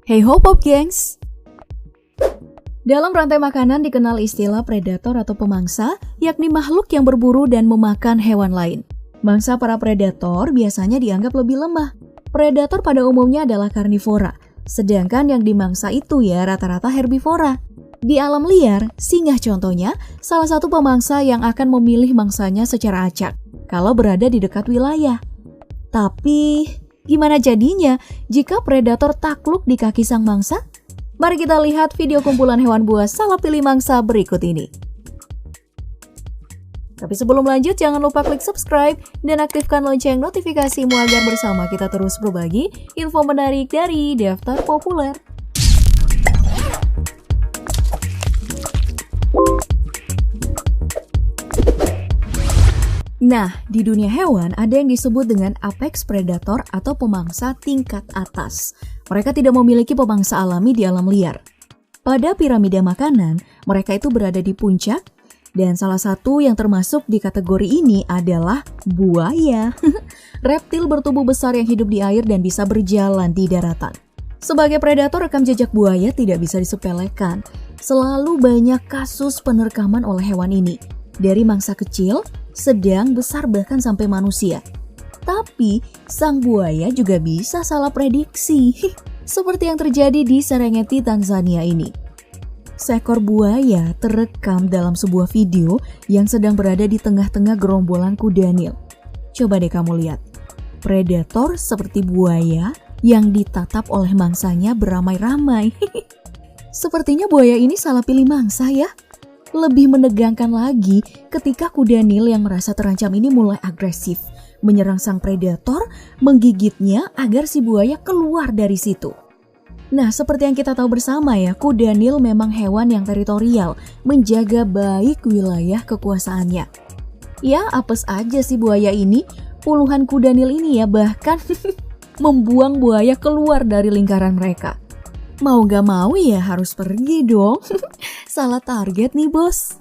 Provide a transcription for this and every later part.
Hey ho pop gengs! Dalam rantai makanan dikenal istilah predator atau pemangsa, yakni makhluk yang berburu dan memakan hewan lain. Mangsa para predator biasanya dianggap lebih lemah. Predator pada umumnya adalah karnivora, sedangkan yang dimangsa itu ya rata-rata herbivora. Di alam liar, singa contohnya salah satu pemangsa yang akan memilih mangsanya secara acak kalau berada di dekat wilayah. Tapi, gimana jadinya jika predator takluk di kaki sang mangsa? Mari kita lihat video kumpulan hewan buas salah pilih mangsa berikut ini. Tapi sebelum lanjut, jangan lupa klik subscribe dan aktifkan lonceng notifikasimu agar bersama kita terus berbagi info menarik dari Daftar Populer. Nah, di dunia hewan ada yang disebut dengan apex predator atau pemangsa tingkat atas. Mereka tidak memiliki pemangsa alami di alam liar. Pada piramida makanan, mereka itu berada di puncak, dan salah satu yang termasuk di kategori ini adalah buaya. Reptil bertubuh besar yang hidup di air dan bisa berjalan di daratan. Sebagai predator, rekam jejak buaya tidak bisa disepelekan. Selalu banyak kasus penerkaman oleh hewan ini, dari mangsa kecil, sedang, besar, bahkan sampai manusia. Tapi, sang buaya juga bisa salah prediksi, seperti yang terjadi di Serengeti, Tanzania ini. Seekor buaya terekam dalam sebuah video yang sedang berada di tengah-tengah gerombolan kuda Nil. Coba deh kamu lihat, predator seperti buaya yang ditatap oleh mangsanya beramai-ramai. Sepertinya buaya ini salah pilih mangsa ya. Lebih menegangkan lagi ketika kuda Nil yang merasa terancam ini mulai agresif, menyerang sang predator, menggigitnya agar si buaya keluar dari situ. Nah, seperti yang kita tahu bersama ya, kuda Nil memang hewan yang teritorial, menjaga baik wilayah kekuasaannya. Ya, apes aja si buaya ini, puluhan kuda Nil ini ya bahkan membuang buaya keluar dari lingkaran mereka. Mau gak mau ya harus pergi dong. Salah target nih bos.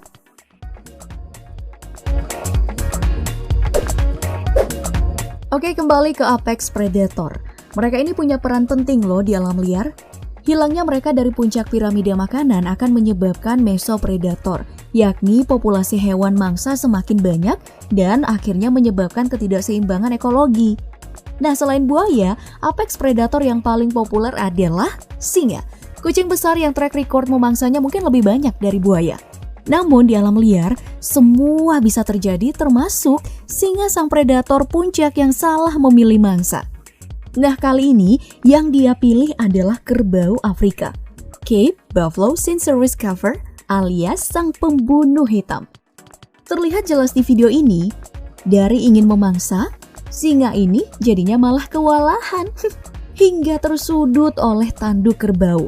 Oke, kembali ke apex predator. Mereka ini punya peran penting loh di alam liar. Hilangnya mereka dari puncak piramida makanan akan menyebabkan mesopredator, yakni populasi hewan mangsa semakin banyak dan akhirnya menyebabkan ketidakseimbangan ekologi. Nah, selain buaya, apex predator yang paling populer adalah singa. Kucing besar yang track record memangsanya mungkin lebih banyak dari buaya. Namun di alam liar, semua bisa terjadi termasuk singa sang predator puncak yang salah memilih mangsa. Nah, kali ini yang dia pilih adalah kerbau Afrika, Cape Buffalo Cincérus Cover alias sang pembunuh hitam. Terlihat jelas di video ini, dari ingin memangsa, singa ini jadinya malah kewalahan hingga tersudut oleh tanduk kerbau.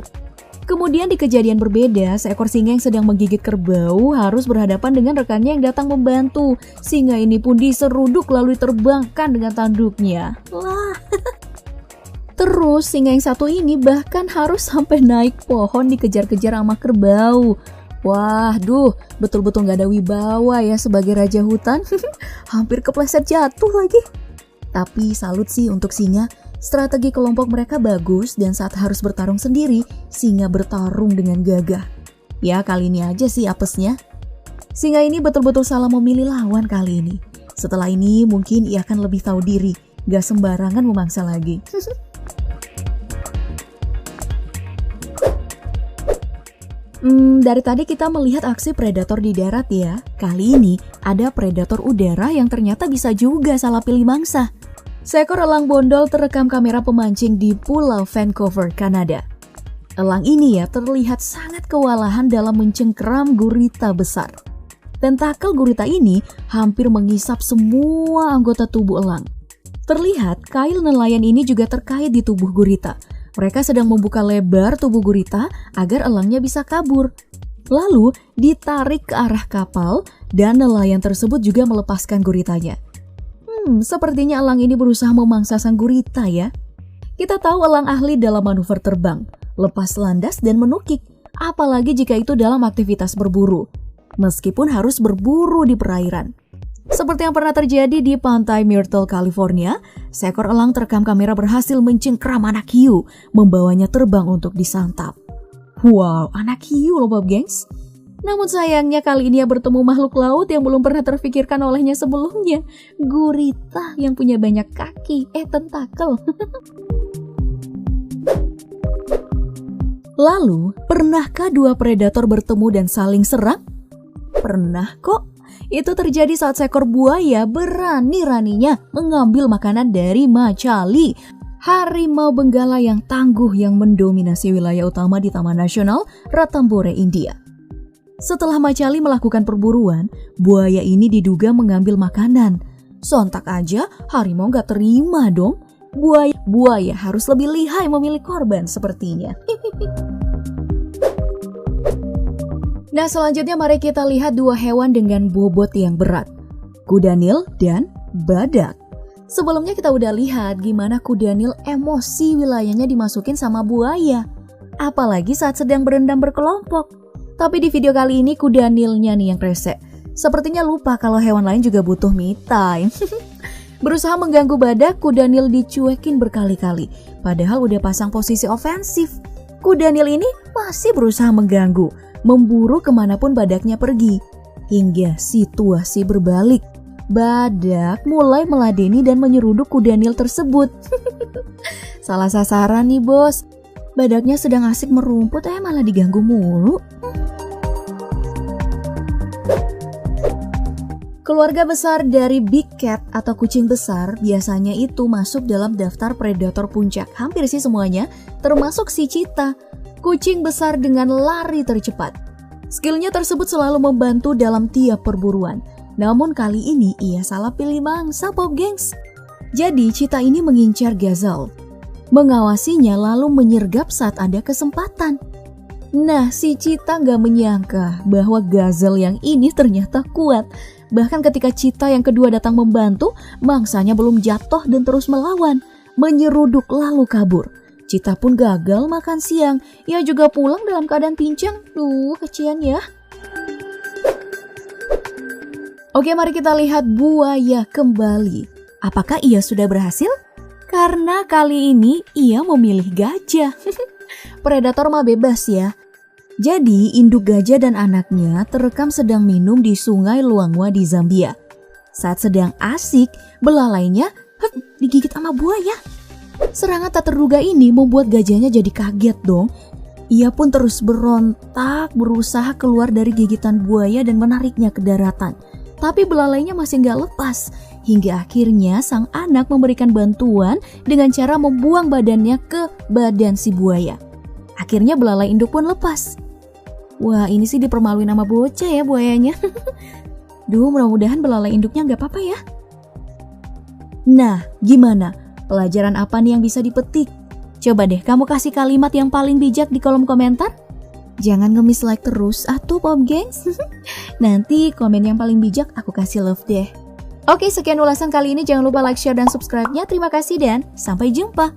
Kemudian di kejadian berbeda, seekor singa yang sedang menggigit kerbau harus berhadapan dengan rekannya yang datang membantu. Singa ini pun diseruduk lalu diterbangkan dengan tanduknya. Lah. Terus singa yang satu ini bahkan harus sampai naik pohon dikejar-kejar sama kerbau. Wah, betul-betul gak ada wibawa ya sebagai raja hutan. Hampir kepleset jatuh lagi. Tapi salut sih untuk singa, strategi kelompok mereka bagus dan saat harus bertarung sendiri, singa bertarung dengan gagah. Ya, kali ini aja sih apesnya. Singa ini betul-betul salah memilih lawan kali ini. Setelah ini mungkin ia akan lebih tahu diri, gak sembarangan memangsa lagi. Dari tadi kita melihat aksi predator di darat ya. Kali ini ada predator udara yang ternyata bisa juga salah pilih mangsa. Seekor elang bondol terekam kamera pemancing di Pulau Vancouver, Kanada. Elang ini ya terlihat sangat kewalahan dalam mencengkeram gurita besar. Tentakel gurita ini hampir mengisap semua anggota tubuh elang. Terlihat kail nelayan ini juga terkait di tubuh gurita. Mereka sedang membuka lebar tubuh gurita agar elangnya bisa kabur. Lalu ditarik ke arah kapal dan nelayan tersebut juga melepaskan guritanya. Sepertinya elang ini berusaha memangsa sang gurita ya. Kita tahu elang ahli dalam manuver terbang, lepas landas dan menukik, apalagi jika itu dalam aktivitas berburu. Meskipun harus berburu di perairan. Seperti yang pernah terjadi di pantai Myrtle, California, seekor elang terekam kamera berhasil mencengkram anak hiu, membawanya terbang untuk disantap. Wow, anak hiu loh Bob Gengs. Namun sayangnya kali ini ia bertemu makhluk laut yang belum pernah terfikirkan olehnya sebelumnya. Gurita yang punya banyak kaki, tentakel. Lalu, pernahkah dua predator bertemu dan saling serang? Pernah kok. Itu terjadi saat seekor buaya berani-raninya mengambil makanan dari Macali, harimau benggala yang tangguh yang mendominasi wilayah utama di Taman Nasional Ranthambore, India. Setelah Macali melakukan perburuan, buaya ini diduga mengambil makanan. Sontak aja harimau gak terima dong. Buaya harus lebih lihai memilih korban sepertinya. Nah, selanjutnya mari kita lihat dua hewan dengan bobot yang berat. Kuda Nil dan badak. Sebelumnya kita udah lihat gimana kuda Nil emosi wilayahnya dimasukin sama buaya. Apalagi saat sedang berendam berkelompok. Tapi di video kali ini kuda Nilnya nih yang rese. Sepertinya lupa kalau hewan lain juga butuh me time. Berusaha mengganggu badak, kuda Nil dicuekin berkali-kali. Padahal udah pasang posisi ofensif. Kuda Nil ini masih berusaha mengganggu, memburu kemanapun badaknya pergi. Hingga situasi berbalik. Badak mulai meladeni dan menyeruduk kuda Nil tersebut. Salah sasaran nih bos. Badaknya sedang asik merumput, malah diganggu mulu. Keluarga besar dari big cat atau kucing besar biasanya itu masuk dalam daftar predator puncak. Hampir sih semuanya, termasuk si cheetah, kucing besar dengan lari tercepat. Skillnya tersebut selalu membantu dalam tiap perburuan. Namun kali ini ia salah pilih mangsa Bob Gengs. Jadi cheetah ini mengincar gazelle, mengawasinya lalu menyergap saat ada kesempatan. Nah, si cheetah gak menyangka bahwa gazelle yang ini ternyata kuat. Bahkan ketika cheetah yang kedua datang membantu, mangsanya belum jatuh dan terus melawan, menyeruduk lalu kabur. Cheetah pun gagal makan siang, ia juga pulang dalam keadaan pincang. Kecian ya. Oke, mari kita lihat buaya kembali. Apakah ia sudah berhasil? Karena kali ini ia memilih gajah. Predator mah bebas ya. Jadi, induk gajah dan anaknya terekam sedang minum di sungai Luangwa di Zambia. Saat sedang asik, belalainya digigit sama buaya. Serangan tak terduga ini membuat gajahnya jadi kaget dong. Ia pun terus berontak, berusaha keluar dari gigitan buaya dan menariknya ke daratan. Tapi belalainya masih gak lepas. Hingga akhirnya sang anak memberikan bantuan dengan cara membuang badannya ke badan si buaya. Akhirnya belalai induk pun lepas. Wah, ini sih dipermaluin sama bocah ya buayanya. Mudah-mudahan belalai induknya gak apa-apa ya. Nah, gimana? Pelajaran apa nih yang bisa dipetik? Coba deh kamu kasih kalimat yang paling bijak di kolom komentar. Jangan nge-miss like terus atuh Bob Gengs. Nanti komen yang paling bijak aku kasih love deh. Oke, sekian ulasan kali ini. Jangan lupa like, share, dan subscribe-nya. Terima kasih dan sampai jumpa.